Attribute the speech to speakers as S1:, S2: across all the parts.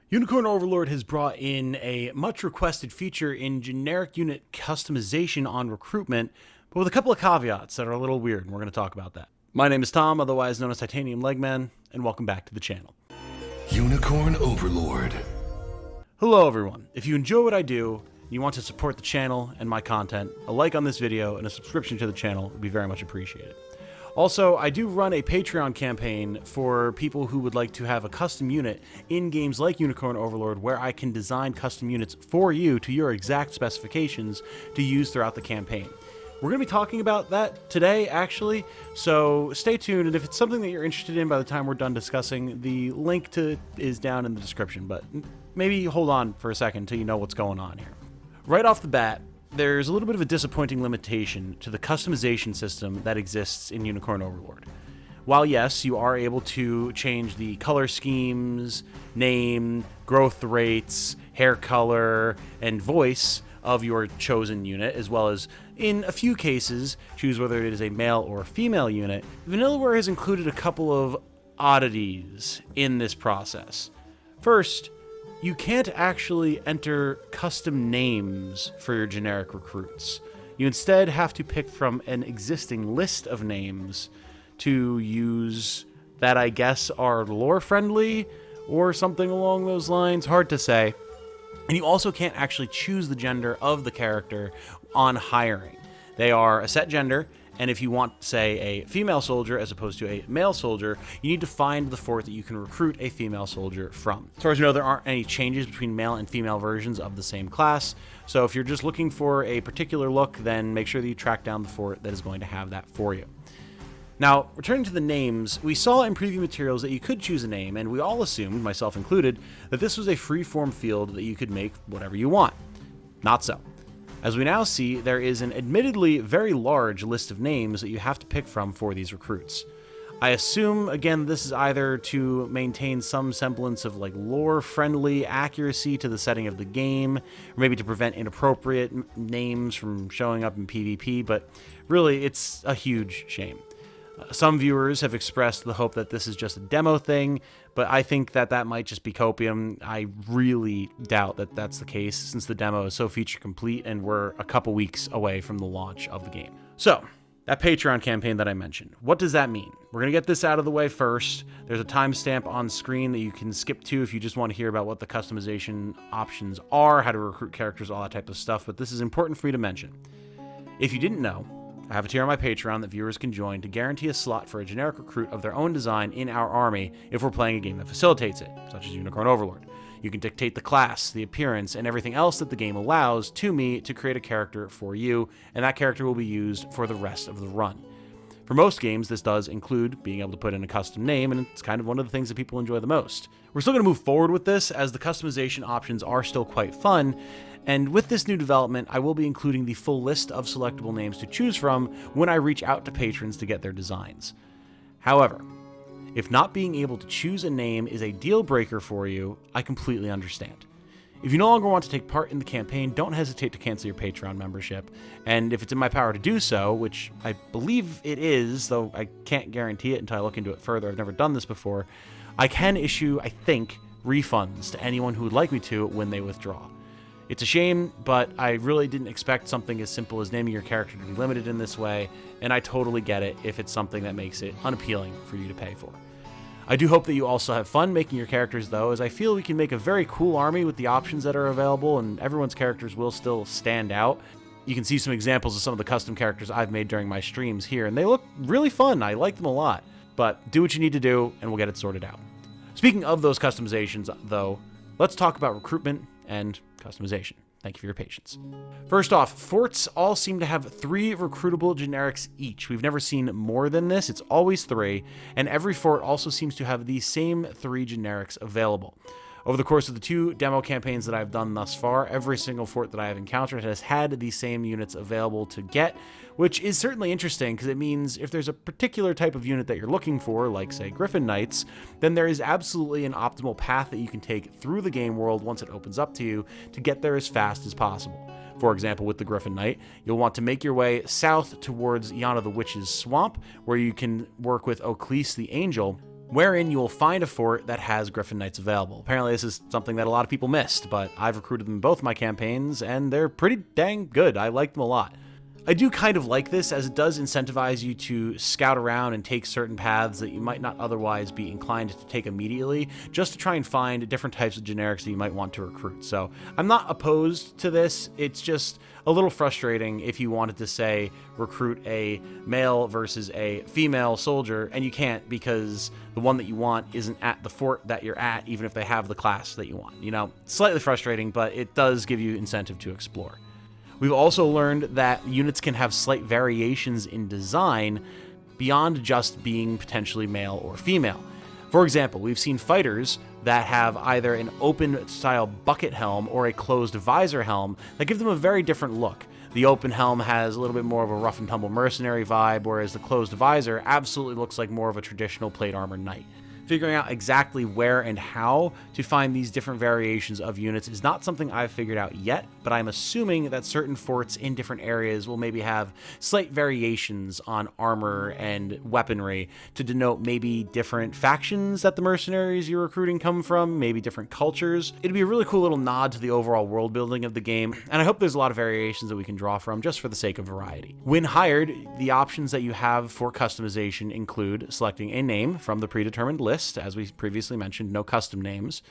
S1: Unicorn Overlord has brought in a much requested feature in generic unit customization on Recruitment, but with a couple of caveats that are a little weird, and we're going to talk about that. My name is Tom, otherwise known as Titanium Legman, and welcome back to the channel.
S2: Unicorn Overlord.
S1: Hello everyone. If you enjoy what I do, and you want to support the channel and my content, a like on this video and a subscription to the channel would be very much appreciated. Also, I do run a Patreon campaign for people who would like to have a custom unit in games like Unicorn Overlord where I can design custom units for you to your exact specifications to use throughout the campaign. We're going to be talking about that today, actually, so stay tuned, and if it's something that you're interested in by the time we're done discussing, the link to is down in the description, but maybe hold on for a second until you know what's going on here. Right off the bat, there's a little bit of a disappointing limitation to the customization system that exists in Unicorn Overlord. While yes, you are able to change the color schemes, name, growth rates, hair color, and voice of your chosen unit, as well as, in a few cases, choose whether it is a male or female unit, Vanillaware has included a couple of oddities in this process. First, you can't actually enter custom names for your generic recruits. You instead have to pick from an existing list of names to use that I guess are lore-friendly or something along those lines. Hard to say. And you also can't actually choose the gender of the character on hiring. They are a set gender, and if you want, say, a female soldier as opposed to a male soldier, you need to find the fort that you can recruit a female soldier from. As far as you know, there aren't any changes between male and female versions of the same class, so if you're just looking for a particular look, then make sure that you track down the fort that is going to have that for you. Now, returning to the names, we saw in preview materials that you could choose a name, and we all assumed, myself included, that this was a free-form field that you could make whatever you want. Not so. As we now see, there is an admittedly very large list of names that you have to pick from for these recruits. I assume, again, this is either to maintain some semblance of like lore-friendly accuracy to the setting of the game, or maybe to prevent inappropriate names from showing up in PvP, but really, it's a huge shame. Some viewers have expressed the hope that this is just a demo thing, but I think that that might just be copium. I really doubt that that's the case since the demo is so feature complete and we're a couple weeks away from the launch of the game. So, that Patreon campaign that I mentioned, what does that mean? We're going to get this out of the way first. There's a timestamp on screen that you can skip to if you just want to hear about what the customization options are, how to recruit characters, all that type of stuff, but this is important for me to mention. If you didn't know, I have a tier on my Patreon that viewers can join to guarantee a slot for a generic recruit of their own design in our army if we're playing a game that facilitates it, such as Unicorn Overlord. You can dictate the class, the appearance, and everything else that the game allows to me to create a character for you, and that character will be used for the rest of the run. For most games, this does include being able to put in a custom name, and it's kind of one of the things that people enjoy the most. We're still going to move forward with this, as the customization options are still quite fun, and with this new development, I will be including the full list of selectable names to choose from when I reach out to patrons to get their designs. However, if not being able to choose a name is a deal breaker for you, I completely understand. If you no longer want to take part in the campaign, don't hesitate to cancel your Patreon membership, and if it's in my power to do so, which I believe it is, though I can't guarantee it until I look into it further, I've never done this before, I can issue, I think, refunds to anyone who would like me to when they withdraw. It's a shame, but I really didn't expect something as simple as naming your character to be limited in this way, and I totally get it if it's something that makes it unappealing for you to pay for. I do hope that you also have fun making your characters, though, as I feel we can make a very cool army with the options that are available, and everyone's characters will still stand out. You can see some examples of some of the custom characters I've made during my streams here, and they look really fun. I like them a lot. But do what you need to do, and we'll get it sorted out. Speaking of those customizations, though, let's talk about recruitment and customization. Thank you for your patience. First off, forts all seem to have 3 recruitable generics each. We've never seen more than this. It's always 3, and every fort also seems to have the same 3 generics available. Over the course of the 2 demo campaigns that I've done thus far, every single fort that I have encountered has had the same units available to get, which is certainly interesting because it means if there's a particular type of unit that you're looking for, like say Griffin Knights, then there is absolutely an optimal path that you can take through the game world once it opens up to you to get there as fast as possible. For example, with the Griffin Knight, you'll want to make your way south towards Yana the Witch's Swamp, where you can work with Oclese the Angel, wherein you will find a fort that has Griffin Knights available. Apparently this is something that a lot of people missed, but I've recruited them in both my campaigns, and they're pretty dang good. I like them a lot. I do kind of like this, as it does incentivize you to scout around and take certain paths that you might not otherwise be inclined to take immediately, just to try and find different types of generics that you might want to recruit. So I'm not opposed to this. It's just a little frustrating if you wanted to, say, recruit a male versus a female soldier, and you can't because the one that you want isn't at the fort that you're at, even if they have the class that you want. You know, slightly frustrating, but it does give you incentive to explore. We've also learned that units can have slight variations in design beyond just being potentially male or female. For example, we've seen fighters that have either an open style bucket helm or a closed visor helm that give them a very different look. The open helm has a little bit more of a rough and tumble mercenary vibe, whereas the closed visor absolutely looks like more of a traditional plate armor knight. Figuring out exactly where and how to find these different variations of units is not something I've figured out yet, but I'm assuming that certain forts in different areas will maybe have slight variations on armor and weaponry to denote maybe different factions that the mercenaries you're recruiting come from, maybe different cultures. It'd be a really cool little nod to the overall world building of the game, and I hope there's a lot of variations that we can draw from just for the sake of variety. When hired, the options that you have for customization include selecting a name from the predetermined list, as we previously mentioned, no custom names,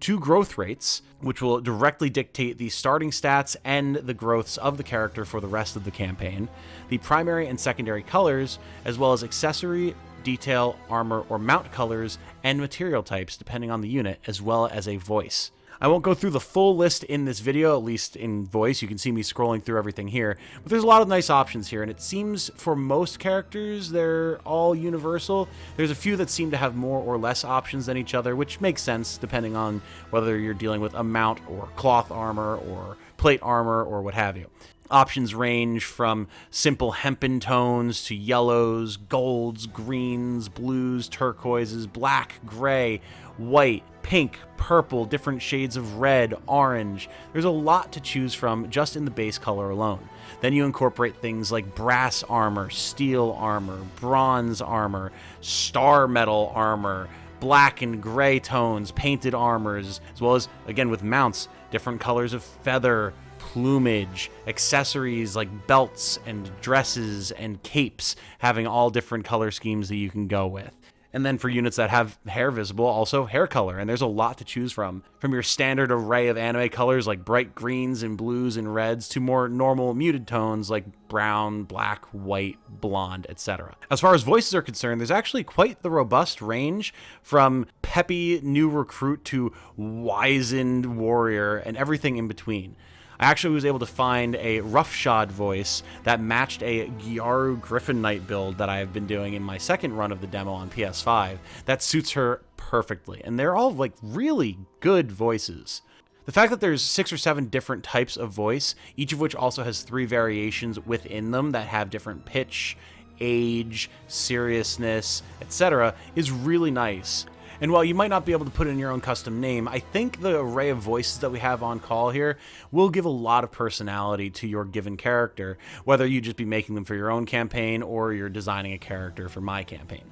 S1: 2 growth rates, which will directly dictate the starting stats and the growths of the character for the rest of the campaign, the primary and secondary colors, as well as accessory, detail, armor, or mount colors, and material types depending on the unit, as well as a voice. I won't go through the full list in this video, at least in voice. You can see me scrolling through everything here, but there's a lot of nice options here, and it seems for most characters they're all universal. There's a few that seem to have more or less options than each other, which makes sense depending on whether you're dealing with a mount or cloth armor or plate armor or what have you. Options range from simple hempen tones to yellows, golds, greens, blues, turquoises, black, gray, white, pink, purple, different shades of red, orange. There's a lot to choose from just in the base color alone. Then you incorporate things like brass armor, steel armor, bronze armor, star metal armor, black and gray tones, painted armors, as well as, again with mounts, different colors of feather, plumage, accessories like belts and dresses and capes, having all different color schemes that you can go with. And then for units that have hair visible, also hair color, and there's a lot to choose from your standard array of anime colors like bright greens and blues and reds to more normal muted tones like brown, black, white, blonde, etc. As far as voices are concerned, there's actually quite the robust range, from peppy new recruit to wizened warrior and everything in between. I actually was able to find a roughshod voice that matched a Gyaru Griffin Knight build that I have been doing in my second run of the demo on PS5 that suits her perfectly, and they're all like really good voices. The fact that there's 6 or 7 different types of voice, each of which also has 3 variations within them that have different pitch, age, seriousness, etc., is really nice. And while you might not be able to put in your own custom name, I think the array of voices that we have on call here will give a lot of personality to your given character, whether you just be making them for your own campaign or you're designing a character for my campaign.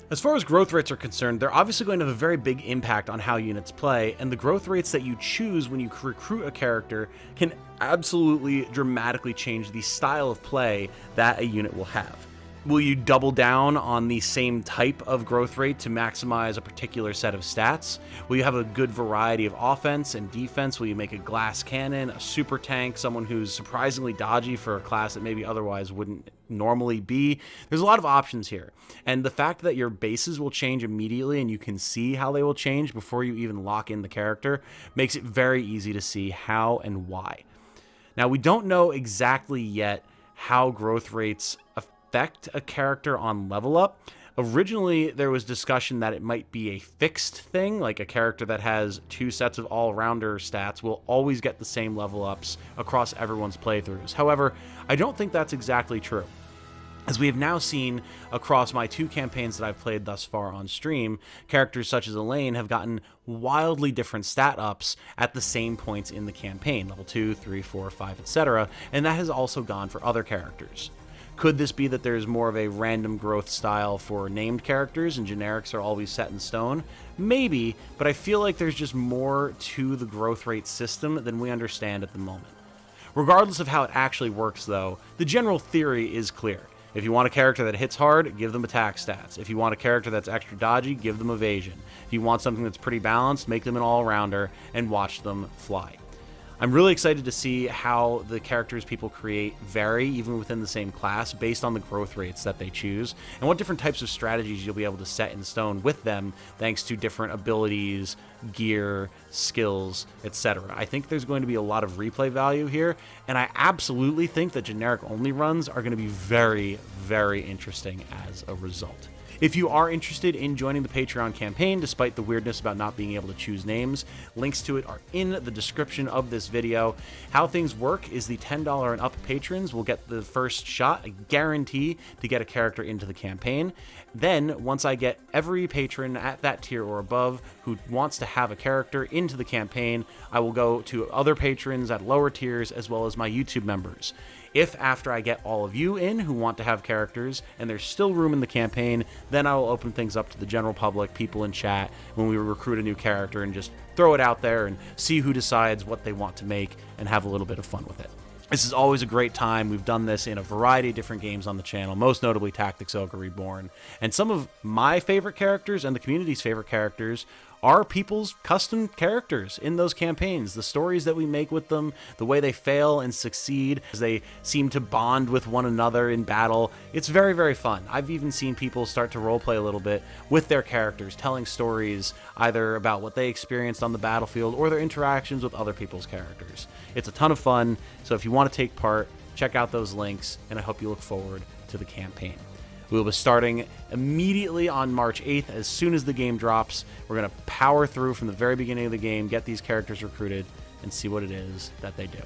S1: As far as growth rates are concerned, they're obviously going to have a very big impact on how units play, and the growth rates that you choose when you recruit a character can absolutely dramatically change the style of play that a unit will have. Will you double down on the same type of growth rate to maximize a particular set of stats? Will you have a good variety of offense and defense? Will you make a glass cannon, a super tank, someone who's surprisingly dodgy for a class that maybe otherwise wouldn't normally be? There's a lot of options here. And the fact that your bases will change immediately and you can see how they will change before you even lock in the character makes it very easy to see how and why. Now, we don't know exactly yet how growth rates affect a character on level up. Originally, there was discussion that it might be a fixed thing, like a character that has 2 sets of all-rounder stats will always get the same level ups across everyone's playthroughs. However, I don't think that's exactly true. As we have now seen across my 2 campaigns that I've played thus far on stream, characters such as Elaine have gotten wildly different stat ups at the same points in the campaign, level 2, 3, 4, 5, etc., and that has also gone for other characters. Could this be that there's more of a random growth style for named characters and generics are always set in stone? Maybe, but I feel like there's just more to the growth rate system than we understand at the moment. Regardless of how it actually works, though, the general theory is clear. If you want a character that hits hard, give them attack stats. If you want a character that's extra dodgy, give them evasion. If you want something that's pretty balanced, make them an all-rounder and watch them fly. I'm really excited to see how the characters people create vary even within the same class based on the growth rates that they choose and what different types of strategies you'll be able to set in stone with them thanks to different abilities, gear, skills, etc. I think there's going to be a lot of replay value here, and I absolutely think that generic only runs are going to be very, very interesting as a result. If you are interested in joining the Patreon campaign, despite the weirdness about not being able to choose names, links to it are in the description of this video. How things work is the $10 and up patrons will get the first shot, a guarantee to get a character into the campaign. Then, once I get every patron at that tier or above who wants to have a character into the campaign, I will go to other patrons at lower tiers as well as my YouTube members. If after I get all of you in who want to have characters and there's still room in the campaign, then I will open things up to the general public, people in chat, when we recruit a new character and just throw it out there and see who decides what they want to make and have a little bit of fun with it. This is always a great time. We've done this in a variety of different games on the channel, most notably Tactics Ogre Reborn. And some of my favorite characters and the community's favorite characters are people's custom characters in those campaigns. The stories that we make with them, the way they fail and succeed, as they seem to bond with one another in battle. It's very, very fun. I've even seen people start to roleplay a little bit with their characters, telling stories either about what they experienced on the battlefield or their interactions with other people's characters. It's a ton of fun, so if you want to take part, check out those links, and I hope you look forward to the campaign. We will be starting immediately on March 8th. As soon as the game drops, we're going to power through from the very beginning of the game, get these characters recruited, and see what it is that they do.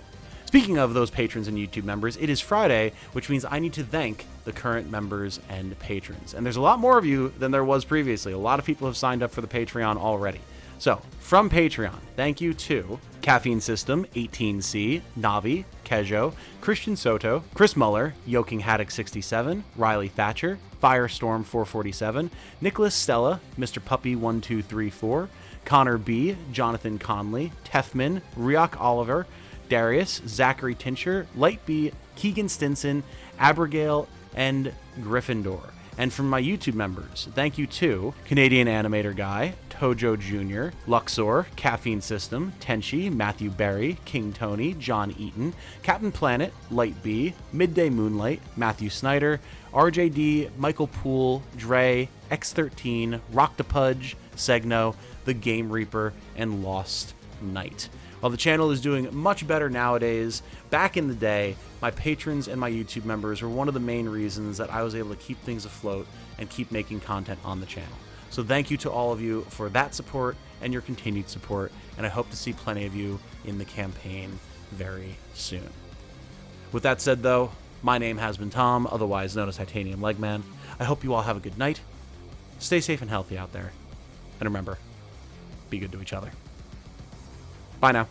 S1: Speaking of those patrons and YouTube members, it is Friday, which means I need to thank the current members and patrons. And there's a lot more of you than there was previously. A lot of people have signed up for the Patreon already. So, from Patreon, thank you to Caffeine System, 18C, Navi, Kejo, Christian Soto, Chris Muller, Yoking Haddock 67, Riley Thatcher, Firestorm 447, Nicholas Stella, Mr. Puppy 1234, Connor B, Jonathan Conley, Tefman, Riak Oliver, Darius, Zachary Tincher, Light B, Keegan Stinson, Abigail, and Gryffindor. And from my YouTube members, thank you to Canadian Animator Guy, Tojo Jr., Luxor, Caffeine System, Tenchi, Matthew Berry, King Tony, John Eaton, Captain Planet, Light B, Midday Moonlight, Matthew Snyder, RJD, Michael Poole, Dre, X13, Rocktopudge, Segno, The Game Reaper, and Lost Knight. While the channel is doing much better nowadays, back in the day, my patrons and my YouTube members were one of the main reasons that I was able to keep things afloat and keep making content on the channel. So thank you to all of you for that support and your continued support, and I hope to see plenty of you in the campaign very soon. With that said, though, my name has been Tom, otherwise known as Titanium Legman. I hope you all have a good night. Stay safe and healthy out there. And remember, be good to each other. Bye now.